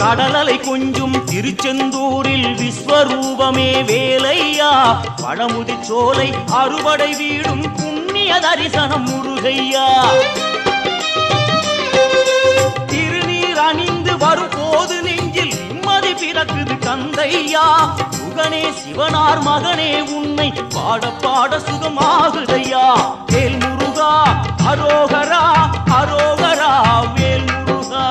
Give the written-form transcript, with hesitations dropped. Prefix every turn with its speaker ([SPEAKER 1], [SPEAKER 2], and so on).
[SPEAKER 1] கடலலை கொஞ்சும் திருச்செந்தூரில் விஸ்வரூபமே வேலையா பழமுதி சோலை அறுபடை வீடும் புண்ணிய தரிசனம் முருகையா திருநீர் அணிந்து வரும் போது நெஞ்சில் நிம்மதி பிறக்குது கந்தையா சுகனே சிவனார் மகனே உன்னை பாட பாட சுகமாகுதையா வேல் முருகா அரோகரா அரோகரா வேல் முருகா